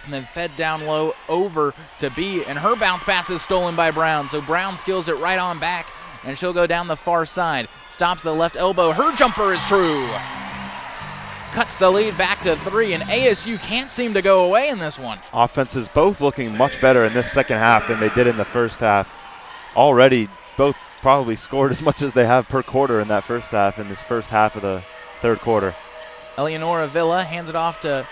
and then fed down low over to B, and her bounce pass is stolen by Brown. So Brown steals it right on back, and she'll go down the far side. Stops the left elbow. Her jumper is true. Cuts the lead back to 3, and ASU can't seem to go away in this one. Offenses both looking much better in this second half than they did in the first half. Already both probably scored as much as they have per quarter in that first half in this first half of the third quarter. Eleonora Villa hands it off to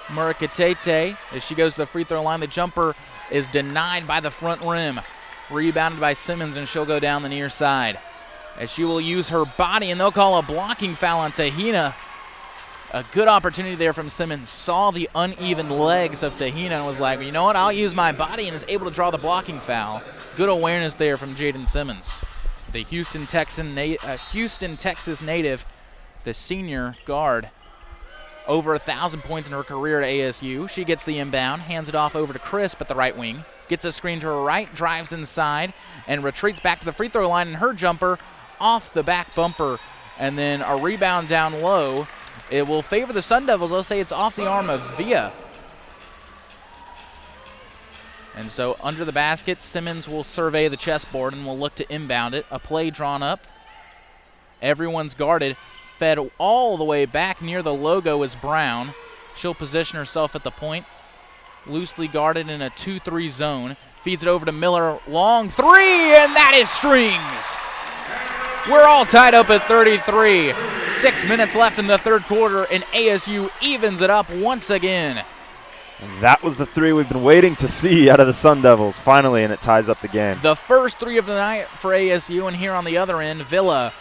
Murakatete. As she goes to the free throw line, the jumper is denied by the front rim. Rebounded by Simmons, and she'll go down the near side. As she will use her body, and they'll call a blocking foul on Tahina. A good opportunity there from Simmons. Saw the uneven legs of Tahina and was like, you know what, I'll use my body, and is able to draw the blocking foul. Good awareness there from Jaden Simmons. The Houston, Texas native, the senior guard. Over 1,000 points in her career at ASU. She gets the inbound, hands it off over to Crisp at the right wing. Gets a screen to her right, drives inside, and retreats back to the free throw line, and her jumper off the back bumper. And then a rebound down low. It will favor the Sun Devils. They'll say it's off the arm of Villa. And so under the basket, Simmons will survey the chessboard and will look to inbound it. A play drawn up. Everyone's guarded. Fed all the way back near the logo is Brown. She'll position herself at the point. Loosely guarded in a 2-3 zone. Feeds it over to Miller. Long three, and that is strings. We're all tied up at 33. 6 minutes left in the third quarter, and ASU evens it up once again. And that was the three we've been waiting to see out of the Sun Devils, finally, and it ties up the game. The first three of the night for ASU, and here on the other end, Villa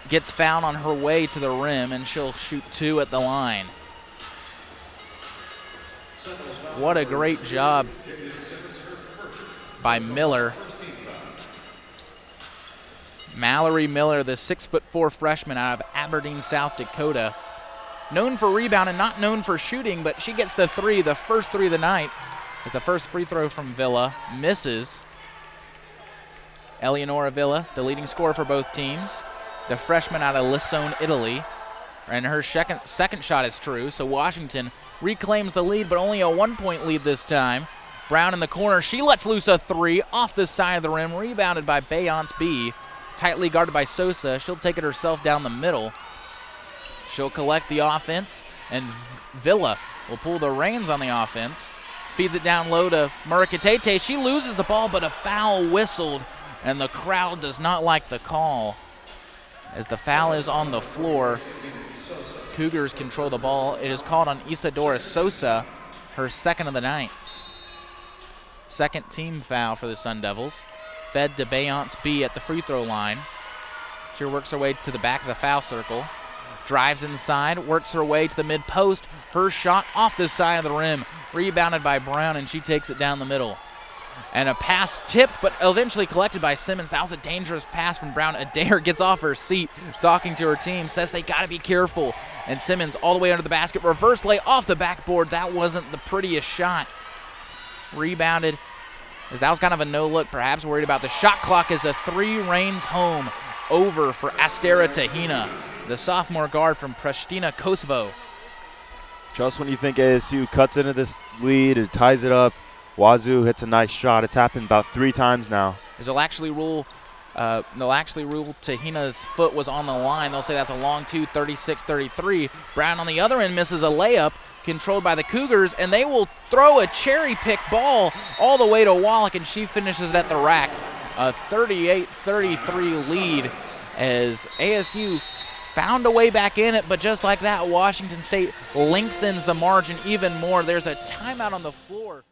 gets fouled on her way to the rim, and she'll shoot 2 at the line. What a great job by Miller. Mallory Miller, the 6'4" freshman out of Aberdeen, South Dakota. Known for rebounding, not known for shooting, but she gets the three, the first three of the night. With the first free throw from Villa, misses. Eleonora Villa, the leading scorer for both teams. The freshman out of Lissone, Italy. And her second shot is true, so Washington reclaims the lead, but only a 1-point lead this time. Brown in the corner, she lets loose a three off the side of the rim, rebounded by Bayance B. Tightly guarded by Sosa. She'll take it herself down the middle. She'll collect the offense, and Villa will pull the reins on the offense. Feeds it down low to Murakatete. She loses the ball, but a foul whistled, and the crowd does not like the call. As the foul is on the floor, Cougars control the ball. It is called on Isadora Sosa, her second of the night. Second team foul for the Sun Devils. Fed to Bayance B at the free throw line. She works her way to the back of the foul circle. Drives inside, works her way to the mid-post. Her shot off the side of the rim. Rebounded by Brown, and she takes it down the middle. And a pass tipped, but eventually collected by Simmons. That was a dangerous pass from Brown. Adair gets off her seat, talking to her team, says they got to be careful. And Simmons all the way under the basket. Reverse lay off the backboard. That wasn't the prettiest shot. Rebounded, as that was kind of a no-look, perhaps worried about the shot clock as a three reigns home over for Astera Tahina, the sophomore guard from Pristina, Kosovo. Just when you think ASU cuts into this lead, it ties it up, Wazoo hits a nice shot. It's happened about 3 times now. As they'll actually rule Tahina's foot was on the line. They'll say that's a long two, 36-33. Brown on the other end misses a layup, controlled by the Cougars, and they will throw a cherry-pick ball all the way to Wallach, and she finishes it at the rack. A 38-33 lead as ASU found a way back in it, but just like that, Washington State lengthens the margin even more. There's a timeout on the floor.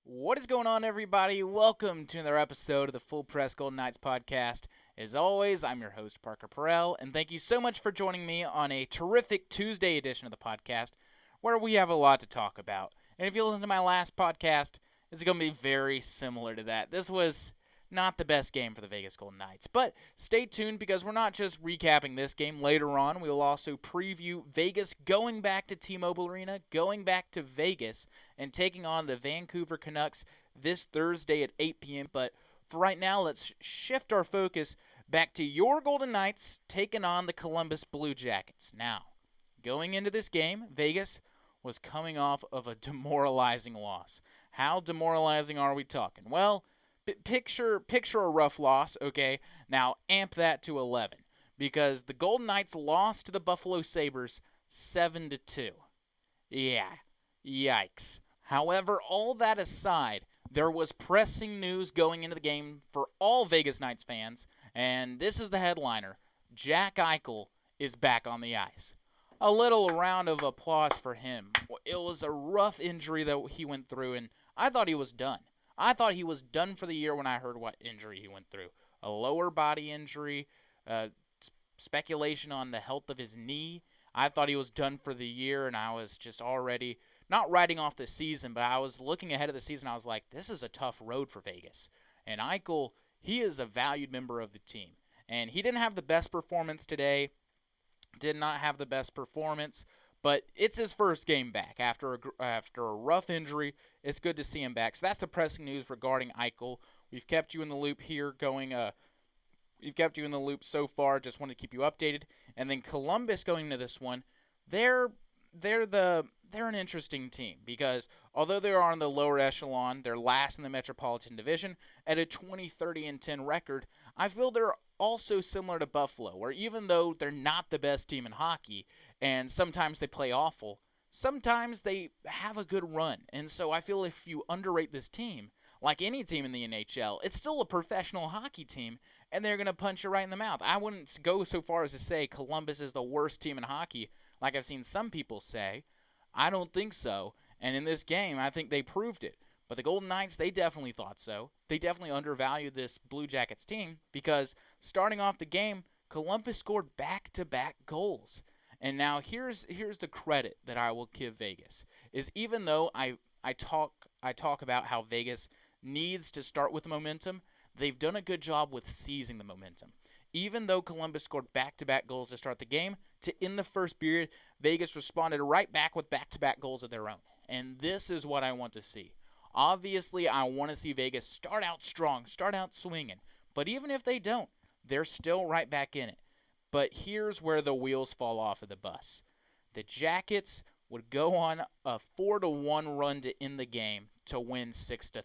What is going on, everybody? Welcome to another episode of the Full Press Golden Knights podcast. As always, I'm your host, Parker Porrill, and thank you so much for joining me on a terrific Tuesday edition of the podcast where we have a lot to talk about. And if you listen to my last podcast, it's going to be very similar to that. This was not the best game for the Vegas Golden Knights, but stay tuned because we're not just recapping this game. Later on, we will also preview Vegas going back to T-Mobile Arena, going back to Vegas, and taking on the Vancouver Canucks this Thursday at 8 p.m. But for right now, let's shift our focus back to your Golden Knights taking on the Columbus Blue Jackets. Now, going into this game, Vegas was coming off of a demoralizing loss. How demoralizing are we talking? Well, picture a rough loss, okay? Now amp that to 11 because the Golden Knights lost to the Buffalo Sabres 7-2. Yeah, yikes. However, all that aside, there was pressing news going into the game for all Vegas Knights fans, and this is the headliner. Jack Eichel is back on the ice. A little round of applause for him. It was a rough injury that he went through, and I thought he was done. I thought he was done for the year when I heard what injury he went through. A lower body injury, speculation on the health of his knee. I thought he was done for the year, and I was just already not writing off the season, but I was looking ahead of the season. I was like, this is a tough road for Vegas. And Eichel, he is a valued member of the team. And he didn't have the best performance today. Did not have the best performance, but it's his first game back after a rough injury. It's good to see him back. So that's the pressing news regarding Eichel. We've kept you in the loop here we've kept you in the loop so far. Just wanted to keep you updated. And then Columbus going into this one, they're an interesting team because although they are on the lower echelon, they're last in the Metropolitan Division at a 20-30-10 record. I feel they're also similar to Buffalo, where even though they're not the best team in hockey, and sometimes they play awful, sometimes they have a good run. And so I feel if you underrate this team, like any team in the NHL, it's still a professional hockey team, and they're going to punch you right in the mouth. I wouldn't go so far as to say Columbus is the worst team in hockey, like I've seen some people say. I don't think so, and in this game, I think they proved it. But the Golden Knights, they definitely thought so. They definitely undervalued this Blue Jackets team because starting off the game, Columbus scored back-to-back goals. And now here's the credit that I will give Vegas, is even though I talk about how Vegas needs to start with momentum, they've done a good job with seizing the momentum. Even though Columbus scored back-to-back goals to start the game, in the first period, Vegas responded right back with back-to-back goals of their own. And this is what I want to see. Obviously, I want to see Vegas start out strong, start out swinging. But even if they don't, they're still right back in it. But here's where the wheels fall off of the bus. The Jackets would go on a 4-1 run to end the game to win 6-3.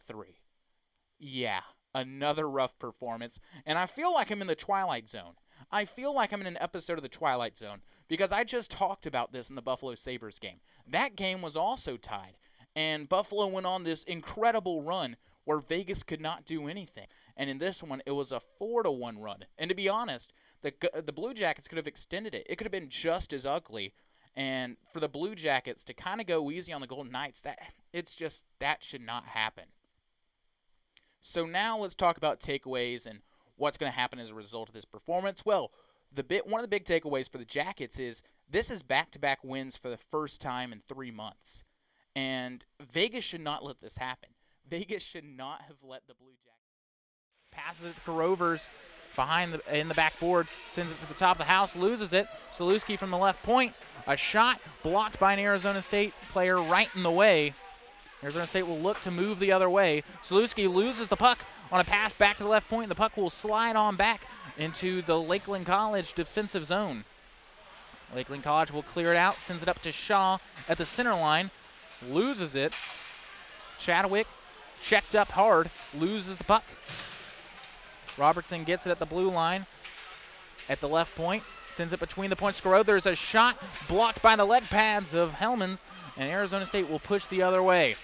Yeah, another rough performance. And I feel like I'm in the Twilight Zone. I feel like I'm in an episode of the Twilight Zone because I just talked about this in the Buffalo Sabres game. That game was also tied. And Buffalo went on this incredible run where Vegas could not do anything. And in this one, it was a 4-1 run. And to be honest, the Blue Jackets could have extended it. It could have been just as ugly. And for the Blue Jackets to kind of go easy on the Golden Knights, that should not happen. So now let's talk about takeaways and what's going to happen as a result of this performance. Well, one of the big takeaways for the Jackets is this is back-to-back wins for the first time in 3 months. And Vegas should not let this happen. Vegas should not have let the Blue Jackets. Passes it to Carovers in the backboards, sends it to the top of the house, loses it. Saluski from the left point. A shot blocked by an Arizona State player right in the way. Arizona State will look to move the other way. Saluski loses the puck on a pass back to the left point. The puck will slide on back into the Lakeland College defensive zone. Lakeland College will clear it out, sends it up to Shaw at the center line. Loses it. Chadwick checked up hard, loses the puck. Robertson gets it at the blue line at the left point, sends it between the points. There's a shot blocked by the leg pads of Hellmans, and Arizona State will push the other way.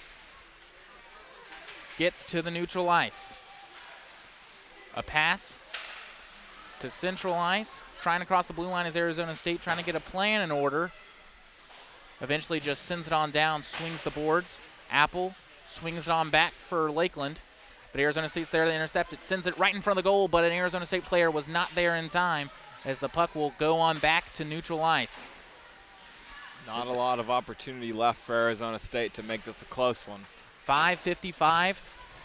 Gets to the neutral ice. A pass to central ice. Trying to cross the blue line is Arizona State, trying to get a plan in order. Eventually just sends it on down, swings the boards. Apple swings it on back for Lakeland. But Arizona State's there to intercept it. Sends it right in front of the goal, but an Arizona State player was not there in time as the puck will go on back to neutral ice. Not a lot of opportunity left for Arizona State to make this a close one. 5:55.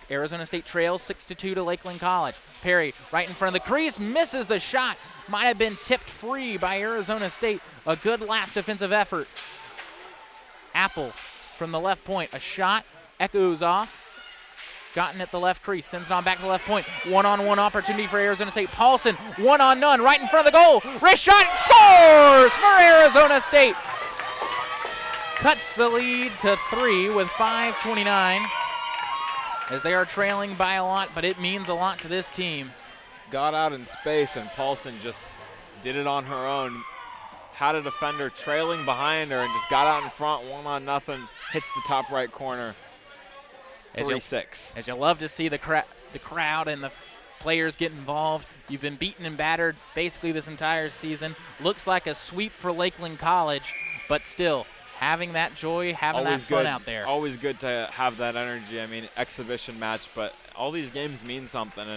Arizona State trails 6-2 to Lakeland College. Perry right in front of the crease, misses the shot. Might have been tipped free by Arizona State. A good last defensive effort. Apple from the left point. A shot echoes off. Gotten at the left crease. Sends it on back to the left point. One-on-one opportunity for Arizona State. Paulson, one-on-none, right in front of the goal. Wrist shot, scores for Arizona State. cuts the lead to 3 with 5:29 as they are trailing by a lot, but it means a lot to this team. Got out in space, and Paulson just did it on her own. Had a defender trailing behind her and just got out in front, 1-0, hits the top right corner. 3-6. As you love to see the crowd and the players get involved. You've been beaten and battered basically this entire season. Looks like a sweep for Lakeland College, but still having that joy, having that fun out there. Always good to have that energy. I mean, exhibition match, but all these games mean something,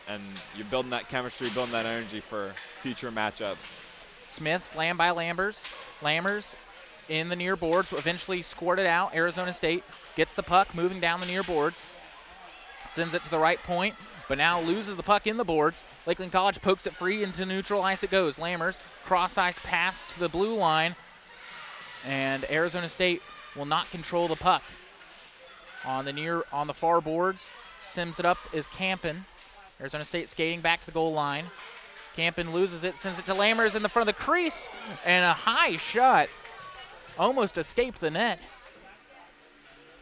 and you're building that chemistry, building that energy for future matchups. Smith slammed by Lammers in the near boards, eventually scored it out. Arizona State gets the puck, moving down the near boards, sends it to the right point, but now loses the puck in the boards. Lakeland College pokes it free into neutral ice it goes. Lammers, cross ice pass to the blue line, and Arizona State will not control the puck. On the far boards, sims it up is Campen. Arizona State skating back to the goal line. Campen loses it, sends it to Lammers in the front of the crease, and a high shot almost escaped the net.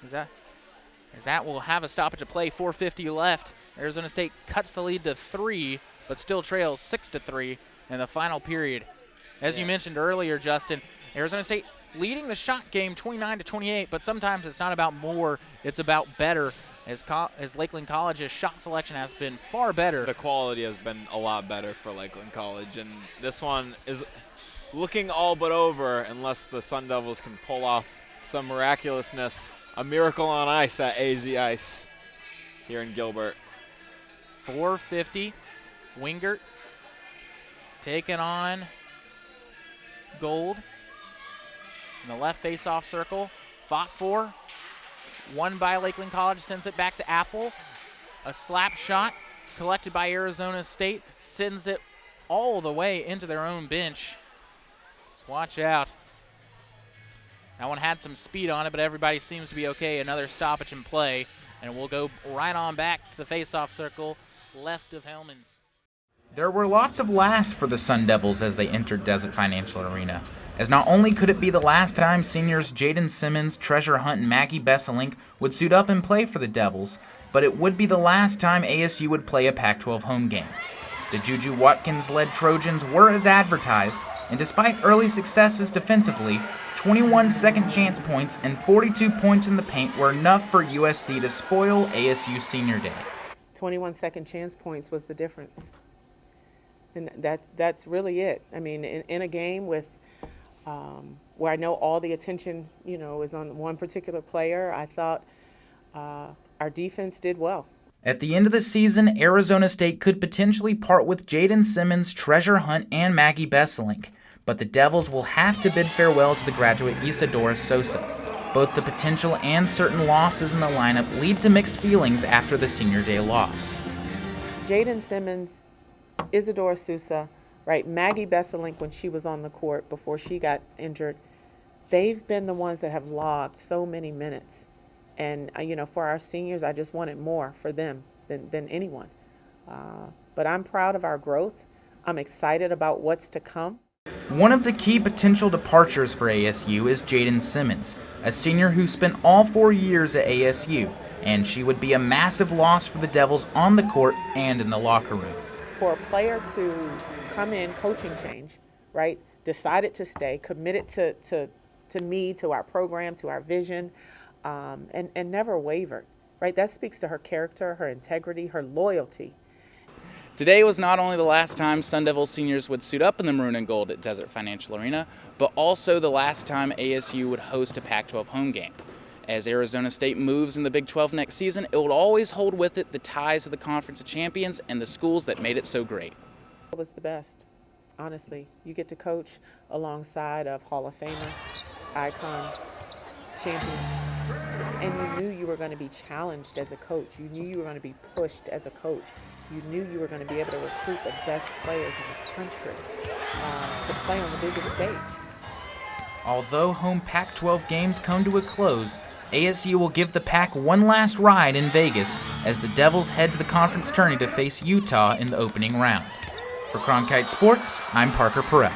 As that will have a stoppage of play, 4:50 left. Arizona State cuts the lead to 3, but still trails 6-3 in the final period. As you mentioned earlier, Justin, Arizona State leading the shot game 29-28, but sometimes it's not about more, it's about better. As Lakeland College's shot selection has been far better. The quality has been a lot better for Lakeland College, and this one is looking all but over unless the Sun Devils can pull off some miraculousness, a miracle on ice at AZ Ice here in Gilbert. 4:50, Wingert taking on Gold in the left face-off circle, fought for. Won by Lakeland College, sends it back to Apple. A slap shot collected by Arizona State, sends it all the way into their own bench. So watch out. That one had some speed on it, but everybody seems to be okay. Another stoppage in play, and we'll go right on back to the face-off circle left of Hellman's. There were lots of laughs for the Sun Devils as they entered Desert Financial Arena, as not only could it be the last time seniors Jaden Simmons, Treasure Hunt, and Maggie Besselink would suit up and play for the Devils, but it would be the last time ASU would play a Pac-12 home game. The Juju Watkins-led Trojans were as advertised, and despite early successes defensively, 21 second chance points and 42 points in the paint were enough for USC to spoil ASU Senior Day. 21 second chance points was the difference. And that's really it. I mean, in a game with where I know all the attention, is on one particular player, I thought our defense did well. At the end of the season, Arizona State could potentially part with Jaden Simmons, Treasure Hunt, and Maggie Besselink, but the Devils will have to bid farewell to the graduate Isadora Sosa. Both the potential and certain losses in the lineup lead to mixed feelings after the Senior Day loss. Jaden Simmons, Isadora Sousa, right? Maggie Besselink, when she was on the court before she got injured, they've been the ones that have logged so many minutes. And, for our seniors, I just wanted more for them than anyone. But I'm proud of our growth. I'm excited about what's to come. One of the key potential departures for ASU is Jaden Simmons, a senior who spent all 4 years at ASU, and she would be a massive loss for the Devils on the court and in the locker room. For a player to come in, coaching change, right? Decided to stay, committed to me, to our program, to our vision, and never wavered, right? That speaks to her character, her integrity, her loyalty. Today was not only the last time Sun Devil seniors would suit up in the maroon and gold at Desert Financial Arena, but also the last time ASU would host a Pac-12 home game. As Arizona State moves in the Big 12 next season, it will always hold with it the ties of the Conference of Champions and the schools that made it so great. It was the best, honestly. You get to coach alongside of Hall of Famers, icons, champions, and you knew you were going to be challenged as a coach. You knew you were going to be pushed as a coach. You knew you were going to be able to recruit the best players in the country to play on the biggest stage. Although home Pac-12 games come to a close, ASU will give the Pac one last ride in Vegas as the Devils head to the conference tourney to face Utah in the opening round. For Cronkite Sports, I'm Parker Porrill.